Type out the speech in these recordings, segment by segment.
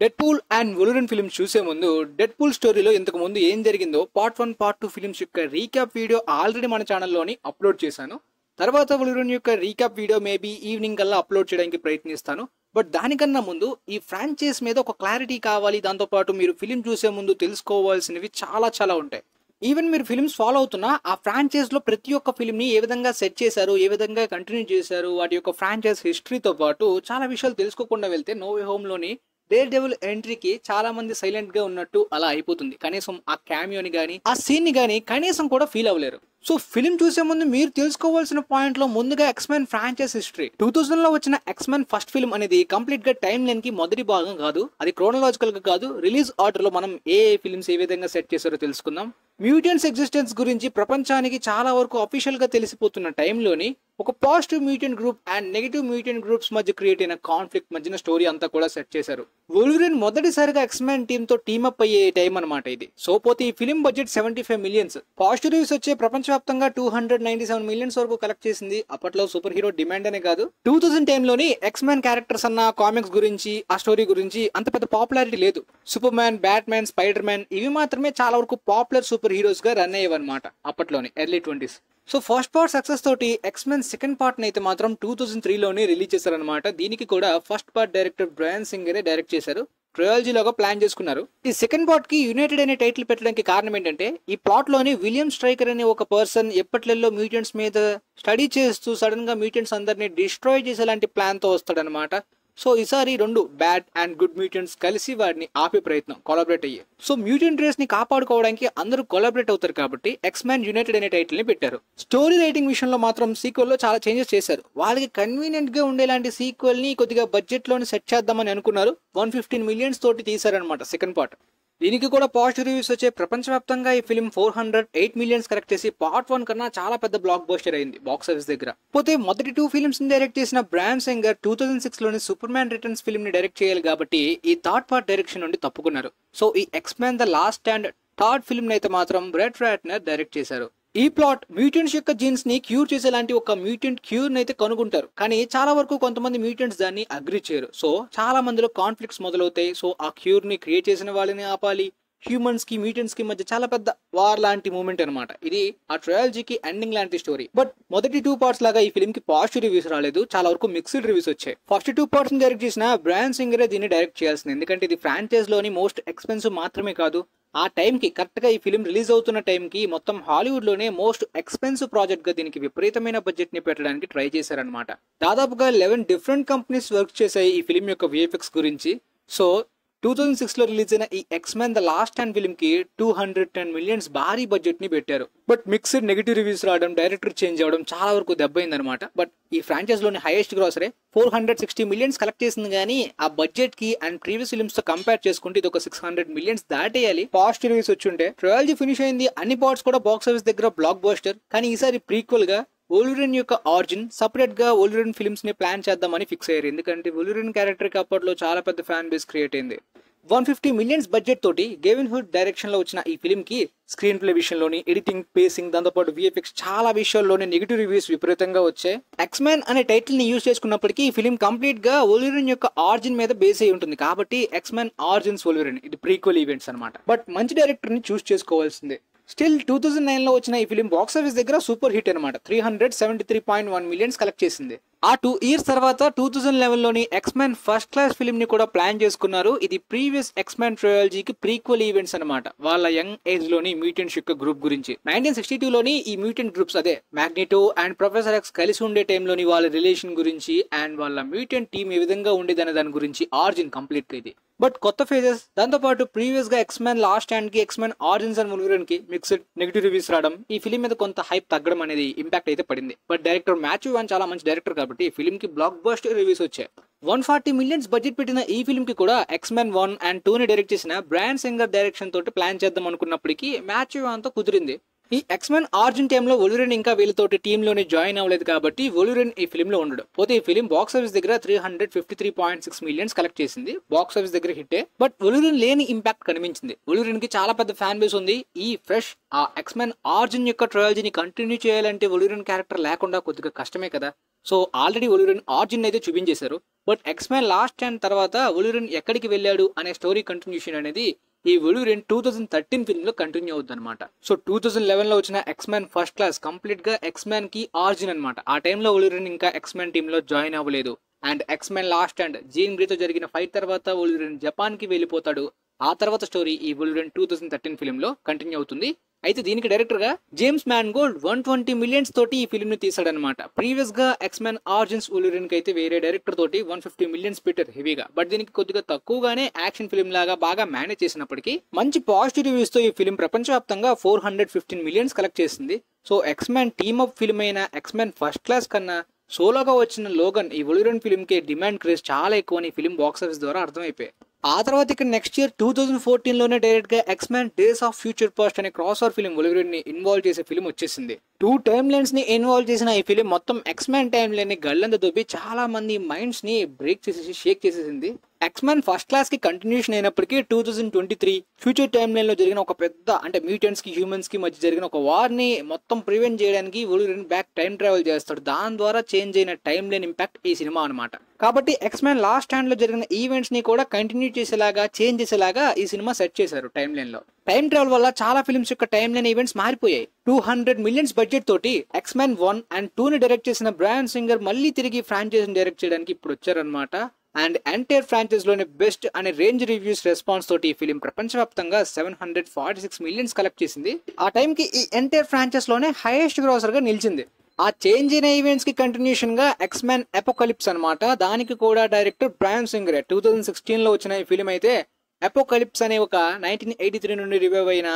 Deadpool and వొలవరిన్ films చూసే ముందు Deadpool స్టోరీలో ఇంతకు ముందు ఏం జరిగిందో పార్ట్ 1 పార్ట్ 2 ఫిల్మ్స్ యొక్క రీక్యాప్ వీడియో ఆల్రెడీ మన ఛానల్లోని అప్లోడ్ చేశాను. తర్వాత వొలవరిన్ యొక్క రీక్యాప్ వీడియో మేబీ ఈవినింగ్ కల్లా అప్లోడ్ చేయడానికి ప్రయత్నిస్తాను. బట్ దానికన్నా ముందు ఈ ఫ్రాంచైజ్ మీద ఒక క్లారిటీ కావాలి. దాంతోపాటు మీరు ఫిలిం చూసే ముందు తెలుసుకోవాల్సినవి చాలా ఉంటాయి. ఈవెన్ మీరు ఫిల్మ్స్ ఫాలో అవుతున్నా ఆ ఫ్రాంచైజ్ లో ప్రతి ఒక్క ఫిల్మ్ ని ఏ విధంగా సెట్ చేశారు, ఏ విధంగా కంటిన్యూ చేశారు, వాటి యొక్క ఫ్రాంచైజ్ హిస్టరీతో పాటు చాలా విషయాలు తెలుసుకోకుండా వెళ్తే నో వే హోమ్ లోని డేర్ డెవిల్ ఎంట్రీకి చాలా మంది సైలెంట్ గా ఉన్నట్టు అలా అయిపోతుంది. కనీసం ఆ క్యామియోని గానీ ఆ సీన్ ని గానీ కనీసం కూడా ఫీల్ అవ్వలేరు. సో ఫిల్మ్ చూసే ముందు మీరు తెలుసుకోవాల్సిన పాయింట్ లో ముందుగా ఎక్స్మెన్ ఫ్రాంచైజ్ హిస్టరీ. 2000 లో వచ్చిన ఎక్స్మెన్ ఫస్ట్ ఫిల్మ్ అనేది కంప్లీట్ గా టైం లైన్ కి మొదటి భాగం కాదు, అది క్రోనలాజికల్ గా కాదు. రిలీజ్ ఆర్డర్ లో మనం ఏ ఫిల్మ్స్ ఏ విధంగా సెట్ చేశారో తెలుసుకుందాం. మ్యూటెంట్స్ ఎగ్జిస్టెన్స్ గురించి ప్రపంచానికి చాలా వరకు అఫీషియల్ గా తెలిసిపోతున్న టైంలోని ఒక positive mutant group and negative mutant groups మధ్య క్రియేట్ అయిన కాన్ఫ్లిక్ట్ మధ్యన స్టోరీ అంతా కూడా సెట్ చేశారు. వొల్వరిన్ మొదటిసారిగా ఎక్స్మెన్ టీమ్ తో టీమప్ అయ్యే టైం అనమాట ఇది. సో పోతే ఈ film budget 75 millions, positive reviews వచ్చే ప్రపంచవ్యాప్తంగా 297 మిలియన్స్ వరకు కలెక్ట్ చేసింది. అప్పట్లో సూపర్ హీరో డిమాండ్ అనే కాదు, 2000 టైంలోని ఎక్స్మెన్ క్యారెక్టర్స్ అన్న కామిక్స్ గురించి ఆ స్టోరీ గురించి అంత పెద్ద పాపులారిటీ లేదు. Superman, Batman, Spiderman ఇవి మాత్రమే చాలా వరకు పాపులర్ సూపర్ హీరోస్ గా రన్ అయ్యేవన్నమాట అప్పట్లోని early 20s. So first part success తోటి ఎక్స్మెన్ సెకండ్ పార్ట్ అయితే మాత్రం 2003లోనే రిలీజ్ చేశారనమాట. దీనికి కూడా ఫస్ట్ పార్ట్ డైరెక్టర్ బ్రయాన్ సింగరే డైరెక్ట్ చేశారు. ట్రయాలజీలోగా ప్లాన్ చేసుకున్నారు. ఈ సెకండ్ పార్ట్ కి యునైటెడ్ అనే టైటిల్ పెట్టడానికి కారణం ఏంటంటే ఈ ప్లాట్ లోని విలియం స్ట్రైకర్ అనే ఒక పర్సన్ ఎప్పట్లలో మ్యూటెంట్స్ మీద స్టడీ చేస్తూ సడన్ గా మ్యూటెంట్స్ అందరినీ డిస్ట్రాయ్ చేసేలాంటి ప్లాన్ తో వస్తాడనమాట. సో ఈసారి రెండు బ్యాడ్ అండ్ గుడ్ మ్యూటెంట్స్ కలిసి వాడిని ఆపే ప్రయత్నం, కొలాబరేట్ అయ్యే. సో మ్యూటెంట్ రేస్ ని కాపాడుకోవడానికి అందరూ కొలాబరేట్ అవుతారు కాబట్టి ఎక్స్మెన్ యునైటెడ్ అనే టైటిల్ ని పెట్టారు. స్టోరీ రైటింగ్ విషయంలో మాత్రం సీక్వెల్ లో చాలా చేంజెస్ చేశారు. వాళ్ళకి కన్వీనియంట్ గా ఉండేలాంటి సీక్వెల్ ని కొద్దిగా బడ్జెట్ లోని సెట్ చేద్దామని అనుకున్నారు. 115 మిలియన్స్ తోటి తీశారనమాట సెకండ్ పార్ట్. దీనికి కూడా పాజిటివ్ రివ్యూస్ వచ్చే ప్రపంచవ్యాప్తంగా ఈ ఫిల్మ్ 408 మిలియన్స్ కలెక్ట్ చేసి పార్ట్ 1 కన్నా చాలా పెద్ద బ్లాక్ బస్టర్ అయింది బాక్స్ ఆఫీస్ దగ్గర. పోతే మొదటి 2 ఫిల్మ్స్ ని డైరెక్ట్ చేసిన బ్రయాన్ సింగర్ 2006 లోని సూపర్ మ్యాన్ రిటర్న్స్ ఫిల్మ్ ని డైరెక్ట్ చేయాలి కాబట్టి ఈ థర్డ్ పార్ట్ డైరెక్షన్ నుండి తప్పుకున్నారు. సో ఈ X-Men the last stand third film ని అయితే మాత్రం బ్రెట్ రాట్నర్ డైరెక్ట్ చేశారు. ఈ ప్లాట్ మ్యూటెంట్స్ యొక్క జీన్స్ ని క్యూర్ చేసేలాంటి ఒక మ్యూటెంట్ క్యూర్ అయితే కనుగొంటారు. కానీ చాలా వరకు కొంతమంది మ్యూటెంట్స్ దాన్ని అగ్రి చేయరు. సో చాలా మందిలో కాన్ఫ్లిక్ట్స్ మొదలవుతాయి. సో ఆ క్యూర్ ని క్రియేట్ చేసిన వాళ్ళని ఆపాలి. హ్యూమన్స్ కి మ్యూటెంట్స్ కి మధ్య చాలా పెద్ద వార్ లాంటి మూమెంట్ అనమాట. ఇది ఆ ట్రయాలజీకి ఎండింగ్ లాంటి స్టోరీ. బట్ మొదటి 2 పార్ట్స్ లాగా ఈ ఫిల్మ్ కి పాజిటివ్ రివ్యూస్ రాలేదు, చాలా వరకు మిక్స్డ్ రివ్యూస్ వచ్చాయి. ఫస్ట్ 2 పార్ట్స్ ని డైరెక్ట్ చేసిన బ్రయాన్ సింగరే దీన్ని డైరెక్ట్ చేయాల్సింది. ఎందుకంటే ఇది ఫ్రాంచైజ్ లోని మోస్ట్ ఎక్స్పెన్సివ్ మాత్రమే కాదు, ఆ టైం కి కరెక్ట్ గా ఈ ఫిల్మ్ రిలీజ్ అవుతున్న టైం కి మొత్తం హాలీవుడ్ లోనే మోస్ట్ ఎక్స్పెన్సివ్ ప్రాజెక్ట్ గా దీనికి విపరీతమైన బడ్జెట్ ని పెట్టడానికి ట్రై చేశారనమాట. దాదాపుగా 11 డిఫరెంట్ కంపెనీస్ వర్క్ చేశాయి ఈ ఫిల్మ్ యొక్క విఎఫ్ఎక్స్ గురించి. సో 2006 లో రిలీజ్ అయిన ఈ X-Men the last stand film కి 210 మిలియన్స్ భారీ బడ్జెట్ ని పెట్టారు. బట్ మిక్స్డ్ నెగిటివ్ రివ్యూస్ రావడం, డైరెక్టర్ చేంజ్ అవడం చాలా వరకు దెబ్బైంది అనమాట. బట్ ఈ ఫ్రాంచైజ్ లోని హైయెస్ట్ గ్రాసరే 460 మిలియన్స్ కలెక్ట్ చేసింది. కానీ ఆ బడ్జెట్ కి అండ్ ప్రీవియస్ ఫిల్మ్స్ తో కంపేర్ చేసుకుంటే ఇది ఒక 600 మిలియన్స్ దాటేయాలి. పాజిటివ్ రివ్యూస్ వచ్చి ఉంటే. ట్రయాలజీ ఫినిష్ అయింది, అన్ని పార్ట్స్ కూడా బాక్స్ ఆఫీస్ దగ్గర బ్లాక్ బస్టర్. కానీ ఈసారి ప్రీక్వెల్ గా వొల్వరిన్ యొక్క ఆరిజిన్ సెపరేట్ గా వొల్వరిన్ ఫిల్మ్స్ ని ప్లాన్ చేద్దామని ఫిక్స్ అయ్యారు. ఎందుకంటే వొల్వరిన్ క్యారెక్టర్ కి అప్పట్లో చాలా పెద్ద ఫ్యాన్ బేస్ క్రియేట్ అయింది. 150 మిలియన్స్ బడ్జెట్ తోటి గేవిన్ హుడ్ డైరెక్షన్ లో వచ్చిన ఈ ఫిల్మ్ కి స్క్రీన్ ప్లే విషయంలోని, ఎడిటింగ్, పేసింగ్, దాంతోపాటు విఎఫ్ఎక్స్ చాలా విషయాల్లోనే నెగిటివ్ రివ్యూస్ విపరీతంగా వచ్చాయి. ఎక్స్మెన్ అనే టైటిల్ ని యూజ్ చేసుకున్నప్పటికీ ఈ ఫిల్మ్ కంప్లీట్ గా వొల్వరిన్ యొక్క ఆరిజిన్ మీద బేస్ అయి ఉంటుంది కాబట్టి ఎక్స్మెన్ ఆరిజిన్స్ వొల్వరిన్, ఇది ప్రీక్వెల్ ఈవెంట్స్ అనమాట. బట్ మంచి డైరెక్టర్ ని చూస్ చేసుకోవాల్సిందే. స్టిల్ 2009 లో వచ్చిన ఈ ఫిల్మ్ బాక్స్ ఆఫీస్ దగ్గర సూపర్ హిట్ అనమాట. 373.1 మిలియన్స్ కలెక్ట్ చేసింది. ఆ 2 ఇయర్స్ తర్వాత 2011 లోని ఎక్స్మెన్ ఫస్ట్ క్లాస్ ఫిల్మ్ ని కూడా ప్లాన్ చేసుకున్నారు. ఇది ప్రీవియస్ ఎక్స్మెన్ ట్రయాలజీకి ప్రీక్వెల్ ఈవెంట్స్ అనమాట. వాళ్ళ యంగ్ ఏజ్ లోని మ్యూటెంట్స్ యొక్క గ్రూప్ గురించి. 1962 లోని ఈ మ్యూటెంట్ గ్రూప్స్, అదే మ్యాగ్నెటో అండ్ ప్రొఫెసర్ ఎక్స్ కలిసి ఉండే టైంలోని వాళ్ళ రిలేషన్ గురించి అండ్ వాళ్ళ మ్యూటెంట్ టీమ్ ఏ విధంగా ఉండేదనే దాని గురించి ఆరిజిన్ కంప్లీట్ ఇది. బట్ కొత్త ఫేజెస్, దాంతోపాటు ప్రీవియస్ గా ఎక్స్మెన్ లాస్ట్ స్టాండ్ కి ఎక్స్మెన్ ఆరిజిన్స్ అండ్ వొల్వరిన్ కి మిక్స్డ్ నెగిటివ్ రివ్యూస్ రావడం, ఈ ఫిల్మ్ మీద కొంత హైప్ తగ్గడం అనేది ఇంపాక్ట్ అయితే పడింది. బట్ డైరెక్టర్ మాథ్యూ వాన్ చాలా మంచి డైరెక్టర్ కాబట్టి ఈ ఫిల్మ్ కి బ్లాక్ బస్టర్ రివ్యూస్ వచ్చాయి. 140 మిలియన్స్ బడ్జెట్ పెట్టిన ఈ ఫిల్మ్ కి కూడా ఎక్స్మెన్ 1 అండ్ 2 ని డైరెక్ట్ చేసిన బ్రయాన్ సింగర్ డైరెక్షన్ తోటి ప్లాన్ చేద్దాం అనుకున్నప్పటికీ మాథ్యూ వాన్ తో కుదిరింది. ఈ ఎక్స్మెన్ ఆరిజిన్ టైంలో వొల్వరిన్ ఇంకా వీళ్ళతోటి టీమ్ లోనే జాయిన్ అవ్వలేదు కాబట్టి వొల్వరిన్ ఈ ఫిల్మ్ లో ఉండడు. పోతే ఈ ఫిల్మ్ బాక్స్ ఆఫీస్ దగ్గర 353.6 మిలియన్స్ కలెక్ట్ చేసింది. బాక్స్ ఆఫీస్ దగ్గర హిట్టే. బట్ వొల్వరిన్ లేని ఇంపాక్ట్ కనిపించింది. వొల్వరిన్ కి చాలా పెద్ద ఫ్యాన్ బేస్ ఉంది. ఈ ఫ్రెష్ ఆ ఎక్స్మెన్ ఆరిజిన్ యొక్క ట్రయాలజీని కంటిన్యూ చేయాలంటే వొల్వరిన్ క్యారెక్టర్ లేకుండా కొద్దిగా కష్టమే కదా. సో ఆల్రెడీ వొల్వరిన్ ఆరిజిన్ అయితే చూపించేశారు. బట్ ఎక్స్మెన్ లాస్ట్ స్టాండ్ తర్వాత వొల్వరిన్ ఎక్కడికి వెళ్ళాడు అనే స్టోరీ కంటిన్యూషన్ అనేది ఈ వొల్వరిన్ 2013 ఫిల్మ్ లో కంటిన్యూ అవుతుంది అనమాట. సో 2011 లో వచ్చిన ఎక్స్మెన్ ఫస్ట్ క్లాస్ కంప్లీట్ గా ఎక్స్మెన్ కి ఆరిజిన్ అనమాట. ఆ టైంలో వొల్వరిన్ ఇంకా ఎక్స్మెన్ టీమ్ లో జాయిన్ అవ్వలేదు. And X Men last stand Jean గ్రేతో జరిగిన ఫైట్ తర్వాత వొల్వరిన్ జపాన్ కి వెళ్ళిపోతాడు. ఆ తర్వాత స్టోరీ ఈ వొల్వరిన్ 2013 ఫిల్మ్ లో కంటిన్యూ అవుతుంది. అయితే దీనికి డైరెక్టర్ గా జేమ్స్ మ్యాన్గోల్డ్ 120 మిలియన్స్ తోటి ఈ ఫిల్మ్ ని తీసాడనమాట. ప్రీవియస్ గా ఎక్స్మెన్ ఆరిజిన్స్ వొల్వరిన్ కి అయితే వేరే డైరెక్టర్ తోటి 150 మిలియన్స్ పెట్టారు హెవీగా. బట్ దీనికి కొద్దిగా తక్కువగానే యాక్షన్ ఫిల్మ్ లాగా బాగా మేనేజ్ చేసినప్పటికీ మంచి పాజిటివ్ రివ్యూస్ తో ఈ ఫిల్మ్ ప్రపంచవ్యాప్తంగా 415 మిలియన్స్ కలెక్ట్ చేసింది. So X-Men team up film అయిన ఎక్స్మెన్ ఫస్ట్ క్లాస్ కన్నా సోలోగా వచ్చిన లోగన్ ఈ వొల్వరిన్ ఫిల్మ్ కి డిమాండ్ క్రేజ్ చాలా ఎక్కువ అని ఫిల్మ్ బాక్స్ ఆఫీస్ ద్వారా అర్థమైపోయాయి. ఆ తర్వాత ఇక్కడ నెక్స్ట్ ఇయర్ 2014 లోనే డైరెక్ట్ గా X-Men days of future past అనే క్రాస్ ఓవర్ ఫిల్మ్ వొల్వరిన్ ని ఇన్వాల్వ్ చేసే ఫిల్మ్ వచ్చేసింది. 2 టైమ్ లైన్స్ ని ఇన్వాల్వ్ చేసిన ఈ ఫిల్మ్ మొత్తం ఎక్స్మెన్ టైమ్ లైన్ ని గల్లంత దొబ్బి చాలా మంది మైండ్స్ ని బ్రేక్ చేసేసి షేక్ చేసేసింది. ఎక్స్మెన్ ఫస్ట్ క్లాస్ కి కంటిన్యూషన్ అయినప్పటికీ 2023 ఫ్యూచర్ టైమ్ లైన్ లో జరిగిన ఒక పెద్ద అంటే మ్యూటెంట్స్ కి హ్యూమన్స్ కి మధ్య జరిగిన ఒక వార్ ని మొత్తం ప్రివెంట్ చేయడానికి వొల్వరిన్ బ్యాక్ టైం ట్రావెల్ చేస్తాడు. దాని ద్వారా చేంజ్ అయిన టైం లైన్ ఇంపాక్ట్ ఈ సినిమా అనమాట. కాబట్టి ఎక్స్మెన్ లాస్ట్ స్టాండ్ లో జరిగిన ఈవెంట్స్ ని కూడా కంటిన్యూ చేసేలాగా చేంజ్ చేసేలాగా ఈ సినిమా సెట్ చేశారు టైం లైన్ లో. టైం ట్రావెల్ వల్ల చాలా ఫిల్మ్స్ యొక్క టైం లైన్ ఈవెంట్స్ మారిపోయాయి. 200 మిలియన్స్ బడ్జెట్ తోటి ఎక్స్మెన్ 1 అండ్ 2 ని డైరెక్ట్ చేసిన బ్రయాన్ సింగర్ మళ్ళీ తిరిగి ఫ్రాంచైజ్ డైరెక్ట్ చేయడానికి ఇప్పుడు వచ్చారనమాట. అండ్ ఎంటైర్ ఫ్రాంచైజ్ లోనే బెస్ట్ అనే రేంజ్ రివ్యూస్ రెస్పాన్స్ తోటి ఈ ఫిలిం ప్రపంచవ్యాప్తంగా 746 మిలియన్స్ కలెక్ట్ చేసింది. ఆ టైంకి ఈ ఎంటైర్ ఫ్రాంచైజ్ లోనే హైయెస్ట్ గ్రాసర్ గా నిలిచింది. ఆ చేంజ్ అయిన ఈవెంట్స్ కి కంటిన్యూషన్ గా ఎక్స్మెన్ అపోకలిప్స్ అనమాట. దానికి కూడా డైరెక్టర్ బ్రయాన్ సింగర్ 2016 లో వచ్చిన ఈ ఫిలిం అయితే అపోకలిప్స్ అనే ఒక 1983 నుండి రివైవ్ అయిన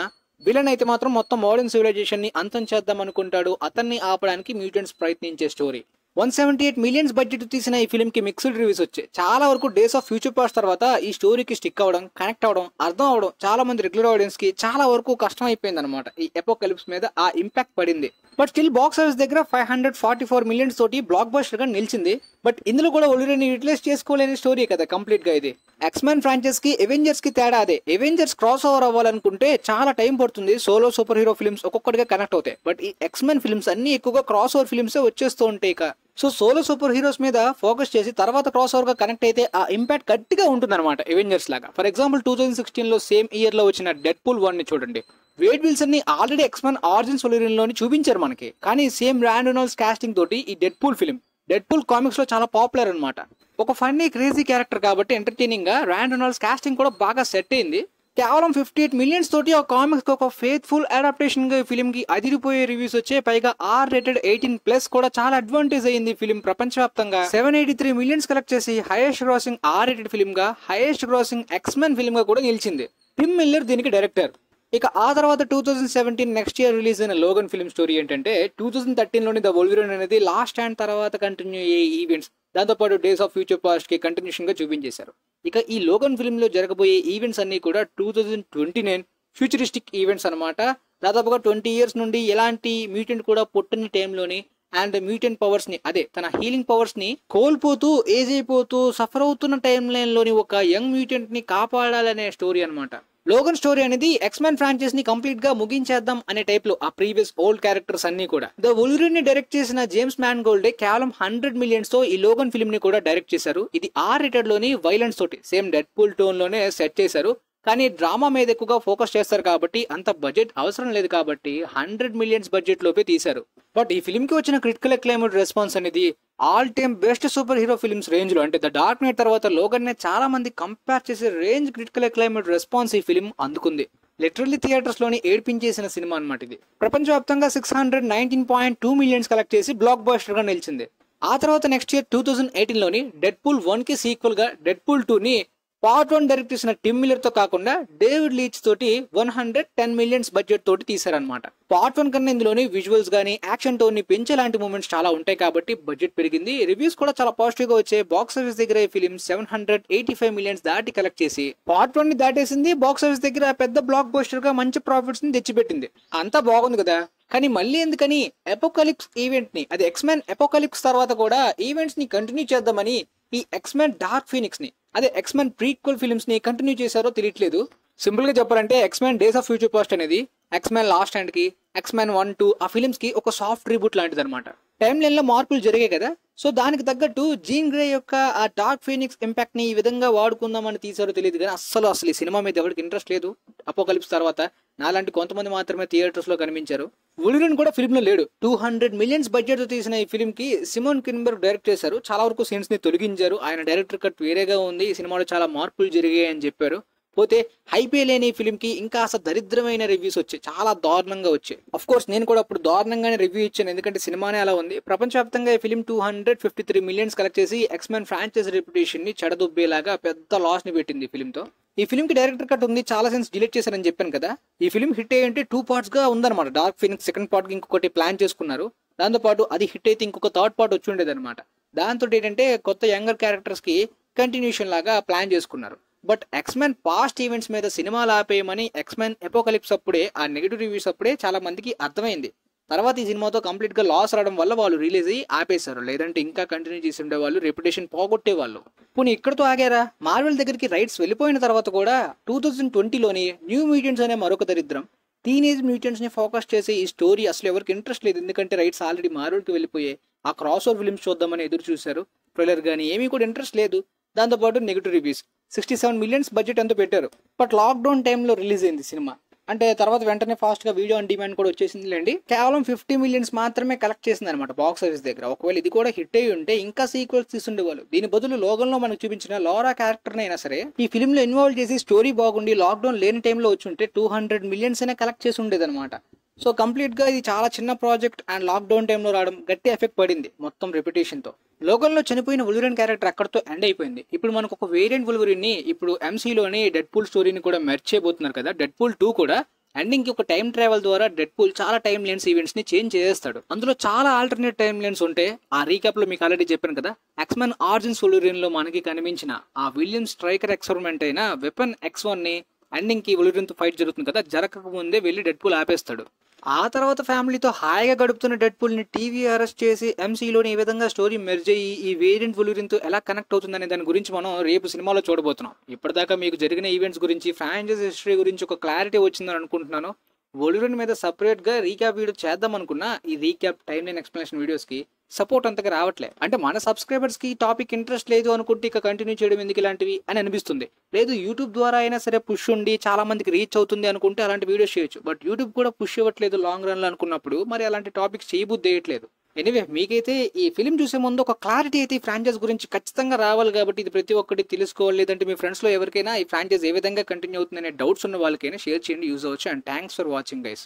విలన్ అయితే మాత్రం మొత్తం మోడర్న్ సివిలైజేషన్ ని అంతం చేద్దాం అనుకుంటాడు. అతన్ని ఆపడానికి మ్యూటెంట్స్ ప్రయత్నించే స్టోరీ. 178 మిలియన్స్ బడ్జెట్ తీసిన ఈ ఫిల్మ్ కి మిక్స్డ్ రివ్యూస్ వచ్చాయి. చాలా వరకు డేస్ ఆఫ్ ఫ్యూచర్ పాస్ట్ తర్వాత ఈ స్టోరీకి స్టిక్ అవ్వడం, కనెక్ట్ అవ్వడం, అర్థం అవడం చాలా మంది రెగ్యులర్ ఆడియన్స్ కి చాలా వరకు కష్టం అయిపోయింది అనమాట. ఈ అపోకలిప్స్ మీద ఆ ఇంపాక్ట్ పడింది. బట్ స్టిల్ బాక్స్ ఆఫీస్ దగ్గర 544 మిలియన్స్ తోటి బ్లాక్ బస్టర్ గా నిలిచింది. బట్ ఇందులో కూడా వొల్వరిన్ యూటిలైజ్ చేసుకోలేని స్టోరీ కదా కంప్లీట్ గా ఇది. ఎక్స్మెన్ ఫ్రాంచైజ్ కి ఎవెంజర్స్ కి తేడా అదే. ఎవెంజర్స్ క్రాస్ ఓవర్ అవ్వాలనుకుంటే చాలా టైం పడుతుంది. సోలో సూపర్ హీరో ఫిల్మ్స్ ఒక్కొక్కటిగా కనెక్ట్ అవుతాయి. బట్ ఈ ఎక్స్మెన్ ఫిల్మ్స్ అన్ని ఎక్కువగా క్రాస్ ఓవర్ ఫిల్మ్స్ వచ్చేస్తూ ఉంటాయి. సో సోలో సూపర్ హీరోస్ మీద ఫోకస్ చేసి తర్వాత క్రాస్ ఓవర్ గా కనెక్ట్ అయితే ఆ ఇంపాక్ట్ గట్టిగా ఉంటుంది అనమాట ఎవెంజర్స్ లాగా. ఫర్ ఎగ్జాంపుల్ 2016 లో సేమ్ ఇయర్ లో వచ్చిన డెడ్ పూల్ 1 ని చూడండి. వేడ్ విల్సన్ ని ఆల్రెడీ ఎక్స్మెన్ ఆరిజిన్స్ వొల్వరిన్ లోని చూపించారు మనకి. కానీ సేమ్ రాన్ రెనాల్డ్స్ కాస్టింగ్ తోటి ఈ dead pool film dead pool comics లో చాలా పాపులర్ అనమాట. ఒక ఫన్నీ క్రేజీ క్యారెక్టర్ కాబట్టి ఎంటర్టైనింగ్ గా రాన్ రెనాల్డ్స్ కాస్టింగ్ కూడా బాగా సెట్ అయింది. కేవలం 58 మిలియన్స్ తోటి ఆ కామిక్స్ ఒక ఫెయిత్ఫుల్ అడాప్టేషన్ గా ఈ ఫిల్మ్ కి అదిరిపోయే రివ్యూస్ వచ్చాయి. పైగా R-rated 18+ కూడా చాలా అడ్వాంటేజ్ అయింది. ఫిల్మ్ ప్రపంచవ్యాప్తంగా 783 మిలియన్స్ కలెక్ట్ చేసి హైయెస్ట్ గ్రాసింగ్ R-rated ఫిల్మ్ గా, హైయెస్ట్ గ్రాసింగ్ ఎక్స్మెన్ ఫిల్మ్ గా కూడా నిలిచింది. టిమ్ మిల్లర్ దీనికి డైరెక్టర్. ఇక ఆ తర్వాత 2017 నెక్స్ట్ ఇయర్ రిలీజ్ అయిన లోగన్ ఫిల్మ్ స్టోరీ ఏంటంటే 2013 లోని ద వొల్వరిన్ అనేది లాస్ట్ స్టాండ్ తర్వాత కంటిన్యూ అయ్యే ఈవెంట్స్, దాంతోపాటు డేస్ ఆఫ్ ఫ్యూచర్ పాస్ట్ కి కంటిన్యూషన్ గా చూపించేశారు. ఇక ఈ లోగన్ ఫిల్మ్ లో జరగబోయే ఈవెంట్స్ అన్ని కూడా 2029 ఫ్యూచరిస్టిక్ ఈవెంట్స్ అనమాట. దాదాపుగా 20 ఇయర్స్ నుండి ఎలాంటి మ్యూటెంట్ కూడా పుట్టని టైంలోని అండ్ మ్యూటెంట్ పవర్స్ ని అదే తన హీలింగ్ పవర్స్ ని కోల్పోతూ ఏజ్ అయిపోతూ సఫర్ అవుతున్న టైం లైన్ లోని ఒక యంగ్ మ్యూటెంట్ ని కాపాడాలనే స్టోరీ అనమాట. లోగన్ స్టోరీ అనేది ఎక్స్మెన్ ఫ్రాంచైజ్ ని కంప్లీట్ గా ముగించేద్దాం అనే టైప్ లో ఆ ప్రీవియస్ ఓల్డ్ క్యారెక్టర్స్ అన్ని కూడా. ద వొల్వరిన్ ని డైరెక్ట్ చేసిన జేమ్స్ మ్యాన్గోల్డ్ కేవలం 100 మిలియన్స్ తో ఈ లోగన్ ఫిల్మ్ ని కూడా డైరెక్ట్ చేశారు. ఇది R-rated లోని వైలెన్స్ తోటి సేమ్ డెడ్ పూల్ టోన్ లోనే సెట్ చేశారు. కానీ డ్రామా మీద ఎక్కువగా ఫోకస్ చేస్తారు కాబట్టి అంత బడ్జెట్ అవసరం లేదు కాబట్టి 100 మిలియన్స్ బడ్జెట్ లోపే తీశారు. బట్ ఈ ఫిల్మ్ కి వచ్చిన క్రిటికల్ అక్లైమ్డ్ రెస్పాన్స్ అనేది all time best super hero films range లో అంటే ద డార్క్ నైట్ తర్వాత లోగన్ నే చాలా మంది కంపేర్ చేసే రేంజ్ క్రిటికల్ అక్లైమ్డ్ రెస్పాన్స్ ఈ ఫిల్మ్ అందుకుంది. లిటరల్లీ థియేటర్స్ లోని ఏడ్పించేసిన సినిమా అనమాట ఇది. ప్రపంచవ్యాప్తంగా 619.2 మిలియన్స్ కలెక్ట్ చేసి బ్లాక్ బస్టర్ గా నిలిచింది. ఆ తర్వాత నెక్స్ట్ ఇయర్ 2018 లోని డెడ్ పూల్ 1 కి సీక్వెల్ గా డెడ్ పూల్ 2 ని పార్ట్ 1 డైరెక్ట్ చేసిన టిమ్ మిల్లర్ తో కాకుండా డేవిడ్ లీచ్ తోటి 110 మిలియన్స్ బడ్జెట్ తోటి తీశారనమాట. పార్ట్ 1 కన్నా ఇందులోని విజువల్స్ గానీ యాక్షన్ టోన్ ని పెంచేలాంటి మూమెంట్స్ చాలా ఉంటాయి కాబట్టి బడ్జెట్ పెరిగింది. రివ్యూస్ కూడా చాలా పాజిటివ్ గా వచ్చాయి. బాక్స్ ఆఫీస్ దగ్గర ఈ ఫిలిం 785 మిలియన్స్ దాటి కలెక్ట్ చేసి పార్ట్ 1 ని దాటేసింది. బాక్స్ ఆఫీస్ దగ్గర పెద్ద బ్లాక్ బస్టర్ గా మంచి ప్రాఫిట్స్ ని తెచ్చిపెట్టింది. అంతా బాగుంది కదా. కానీ మళ్ళీ ఎందుకని అపోకలిప్స్ ఈవెంట్ ని అది ఎక్స్మెన్ అపోకలిప్స్ తర్వాత కూడా ఈవెంట్స్ ని కంటిన్యూ చేద్దామని ఈ ఎక్స్మెన్ డార్క్ ఫీనిక్స్ ని అదే ఎక్స్మెన్ ప్రీక్వెల్ ఫిల్మ్స్ ని కంటిన్యూ చేశారో తెలియట్లేదు. సింపుల్ గా చెప్పాలంటే X-Men days of future past అనేది ఎక్స్మెన్ లాస్ట్ స్టాండ్ కి ఎక్స్మెన్ 1, 2 ఆ ఫిల్మ్స్ కి ఒక సాఫ్ట్ రీబూట్ లాంటిది అనమాట. టైం లైన్ లో మార్పులు జరిగాయి కదా. సో దానికి తగ్గట్టు జీన్ గ్రే యొక్క ఆ డార్క్ ఫీనిక్స్ ఇంపాక్ట్ ని ఈ విధంగా వాడుకుందామని తీసారో తెలియదు కానీ అసలు ఈ సినిమా మీద ఎవరికి ఇంట్రెస్ట్ లేదు. అపోకలిప్స్ తర్వాత నాలాంటి కొంతమంది మాత్రమే థియేటర్స్ లో కనిపించారు. వుల్వరిన్ కూడా ఫిల్మ్ లో లేడు. 200 మిలియన్స్ బడ్జెట్ తో తీసిన ఈ ఫిల్మ్ కి సిమోన్ కిన్బర్గ్ డైరెక్ట్ చేశారు. చాలా వరకు సీన్స్ ని తొలగించారు. ఆయన డైరెక్టర్ కట్ వేరేగా ఉంది, ఈ సినిమాలో చాలా మార్పులు జరిగాయి అని చెప్పారు. పోతే హైపే లేని ఫిల్మ్ కి ఇంకా అసలు దరిద్రమైన రివ్యూస్ వచ్చాయి, చాలా దారుణంగా వచ్చాయి. అఫ్ కోర్స్ నేను కూడా అప్పుడు దారుణంగానే రివ్యూ ఇచ్చాను, ఎందుకంటే సినిమానే అలా ఉంది. ప్రపంచవ్యాప్తంగా ఈ ఫిల్మ్ 253 మిలియన్స్ కలెక్ట్ చేసి ఎక్స్మెన్ ఫ్రాంచైజ్ రెప్యుటేషన్ ని చెడదొబ్బేలాగా పెద్ద లాస్ ని పెట్టింది ఈ ఫిల్మ్ తో. ఈ ఫిల్మ్ కి డైరెక్టర్ కట్ ఉంది, చాలా సీన్స్ డిలీట్ చేశారని చెప్పాను కదా. ఈ ఫిల్మ్ హిట్ అయ్యంటే 2 పార్ట్స్ గా ఉందన్నమాట. డార్క్ ఫీనిక్స్ సెకండ్ పార్ట్ కి ఇంకొకటి ప్లాన్ చేసుకున్నారు. దాంతోపాటు అది హిట్ అయితే ఇంకొక థర్డ్ పార్ట్ వచ్చి ఉండేది అనమాట. దాంతో ఏంటంటే కొత్త యంగర్ క్యారెక్టర్స్ కి కంటిన్యూషన్ లాగా ప్లాన్ చేసుకున్నారు. బట్ ఎక్స్మెన్ పాస్ట్ ఈవెంట్స్ మీద సినిమాలు ఆపేయమని ఎక్స్మెన్ ఎపోకలిప్స్ అప్పుడే, ఆ నెగిటివ్ రివ్యూస్ అప్పుడే చాలా మందికి అర్థమైంది. తర్వాత ఈ సినిమాతో కంప్లీట్ గా లాస్ రావడం వల్ల వాళ్ళు రిలీజ్ అయ్యి ఆపేశారు. లేదంటే ఇంకా కంటిన్యూ చేసి ఉండేవాళ్ళు, రెప్యుటేషన్ పోగొట్టేవాళ్ళు. పోనీ ఇక్కడతో ఆగారా? మార్వెల్ దగ్గరికి రైట్స్ వెళ్ళిపోయిన తర్వాత కూడా 2020లోని న్యూ మ్యూటెంట్స్ అనే మరొక దరిద్రం. టీనేజ్ మ్యూటెంట్స్ ని ఫోకస్ చేసే ఈ స్టోరీ అసలు ఎవరికి ఇంట్రెస్ట్ లేదు, ఎందుకంటే రైట్స్ ఆల్రెడీ మార్వెల్ కి వెళ్ళిపోయాయి. ఆ క్రాస్ ఓవర్ ఫిల్మ్స్ చూద్దామని ఎదురు చూశారు. ట్రైలర్ కానీ ఏమీ కూడా ఇంట్రెస్ట్ లేదు. దాంతోపాటు నెగిటివ్ రివ్యూస్. 67 మిలియన్స్ బడ్జెట్ ఎంతో పెట్టారు. బట్ లాక్డౌన్ టైంలో రిలీజ్ అయింది సినిమా. అంటే తర్వాత వెంటనే ఫాస్ట్ గా వీడియో ఆన్ డిమాండ్ కూడా వచ్చేసింది లేండి. కేవలం 50 మిలియన్స్ మాత్రమే కలెక్ట్ చేసింది అనమాట బాక్స్ ఆఫీస్ దగ్గర. ఒకవేళ ఇది కూడా హిట్ అయ్యి ఉంటే ఇంకా సీక్వెల్స్ తీసుండేవాళ్ళు. దీని బదులు లోగన్లో మనకు చూపించిన లారా క్యారెక్టర్ అయినా సరే ఈ ఫిల్మ్ లో ఇన్వాల్వ్ చేసి స్టోరీ బాగుండి లాక్డౌన్ లేని టైంలో వచ్చి ఉంటే 200 మిలియన్స్ అనే కలెక్ట్ చేసి ఉండేది అనమాట. సో కంప్లీట్ గా ఇది చాలా చిన్న ప్రాజెక్ట్ అండ్ లాక్డౌన్ టైంలో రావడం గట్టి ఎఫెక్ట్ పడింది మొత్తం రెప్యుటేషన్ తో. లోగన్లో చనిపోయిన వుల్వరిన్ క్యారెక్టర్ అక్కడతో ఎండ్ అయిపోయింది. ఇప్పుడు మనకు ఒక వేరియంట్ వుల్వరిన్ ని ఇప్పుడు ఎంసీలోని డెడ్ పూల్ స్టోరీని కూడా మెర్జ్ చేయబోతున్నారు కదా. డెడ్ పూల్ 2 కూడా ఎండింగ్ కి ఒక టైం ట్రావెల్ ద్వారా డెడ్ పూల్ చాలా టైం లైన్స్ ఈవెంట్స్ ని చేంజ్ చేస్తాడు. అందులో చాలా ఆల్టర్నేట్ టైం లైన్స్ ఉంటే ఆ రీక్యాప్ లో మీకు ఆల్రెడీ చెప్పాను కదా. ఎక్స్మెన్ ఆరిజిన్స్ వుల్వరిన్ లో మనకి కనిపించిన ఆ విలియం స్ట్రైకర్ ఎక్స్పెరిమెంట్ అయిన వెపన్ X1 ని ఎండింగ్ కి వుల్వరిన్ తో ఫైట్ జరుగుతుంది కదా, జరగక ముందే వెళ్ళి డెడ్ పూల్ ఆపేస్తాడు. ఆ తర్వాత ఫ్యామిలీతో హాయిగా గడుపుతున్న డెడ్ పూల్ ని టీవీ అరెస్ట్ చేసి ఎంసీలోని ఈ విధంగా స్టోరీ మెర్జ్ అయ్యి ఈ వేరియంట్ వుల్వరిన్ తో ఎలా కనెక్ట్ అవుతుందనే దాని గురించి మనం రేపు సినిమాలో చూడబోతున్నాం. ఇప్పటిదాకా మీకు జరిగిన ఈవెంట్స్ గురించి, ఫ్రాంచైజ్ హిస్టరీ గురించి ఒక క్లారిటీ వచ్చిందని అనుకుంటున్నాను. వుల్వరిన్ మీద సపరేట్ గా రీక్యాప్ వీడియో చేద్దాం అనుకున్నా ఈ recap time line explanation videos కి సపోర్ట్ అంతగా రావట్లే. అంటే మన సబ్స్క్రైబర్స్ కి టాపిక్ ఇంట్రెస్ట్ లేదు అనుకుంటే ఇక కంటిన్యూ చేయడం ఎందుకు ఇలాంటివి అని అనిపిస్తుంది. లేదు యూట్యూబ్ ద్వారా అయినా సరే పుష్ ఉండి చాలా మందికి రీచ్ అవుతుంది అనుకుంటే అలాంటి వీడియోస్ చేయొచ్చు. బట్ యూట్యూబ్ కూడా పుష్ ఇవ్వట్లేదు లాంగ్ రన్ లో అనుకున్నప్పుడు మరి అలాంటి టాపిక్స్ చేయబుద్ధి వేయట్లేదు. ఎనీవే మీకైతే ఈ ఫిల్మ్ చూసే ముందు ఒక క్లారిటీ అయితే ఈ ఫ్రాంచైజ్ గురించి ఖచ్చితంగా రావాలి. కాబట్టి ఇది ప్రతి ఒక్కటి తెలుసుకోవాలి. లేదంటే మీ ఫ్రెండ్స్ లో ఎవరికైనా ఈ ఫ్రాంచైజ్ ఏ విధంగా కంటిన్యూ అవుతుందనే డౌట్స్ ఉన్న వాళ్ళకైనా షేర్ చేయండి, యూజ్ అవ్వచ్చు. And thanks for watching guys.